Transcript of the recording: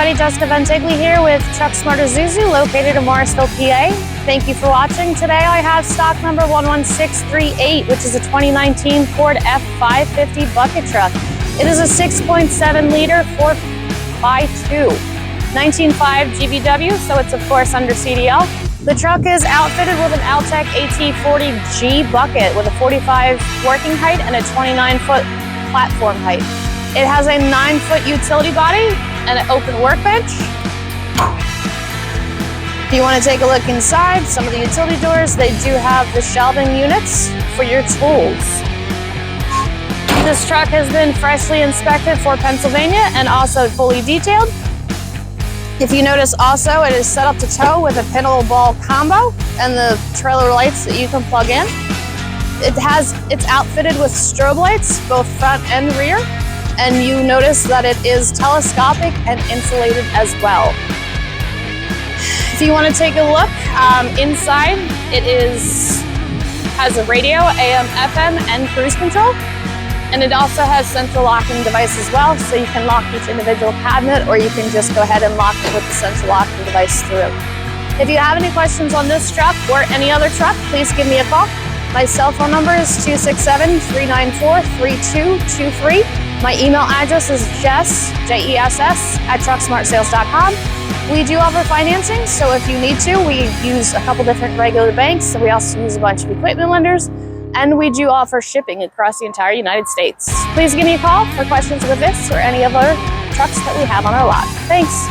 everybody, Jessica Ventigli here with TruckSmart Isuzu, located in Morrisville, PA. Thank you for watching. Today I have stock number 11638, which is a 2019 Ford F550 bucket truck. It is a 6.7 liter 4x2, 19.5 GVW, so it's of course under CDL. The truck is outfitted with an Altec AT40G bucket with a 45 working height and a 29-foot platform height. It has a 9-foot utility body and an open workbench. If you want to take a look inside, some of the utility doors, they do have the shelving units for your tools. This truck has been freshly inspected for Pennsylvania and also fully detailed. If you notice also, it is set up to tow with a pintle ball combo and the trailer lights that you can plug in. It's outfitted with strobe lights, both front and rear. And you notice that it is telescopic and insulated as well. If you want to take a look inside, it has a radio, AM, FM, and cruise control. And it also has central locking device as well, so you can lock each individual cabinet, or you can just go ahead and lock it with the central locking device through. If you have any questions on this truck or any other truck, please give me a call. My cell phone number is 267-394-3223. My email address is jess, J-E-S-S, @trucksmartsales.com. We do offer financing, so if you need to, we use a couple different regular banks, so we also use a bunch of equipment lenders, and we do offer shipping across the entire United States. Please give me a call for questions with this or any other trucks that we have on our lot. Thanks.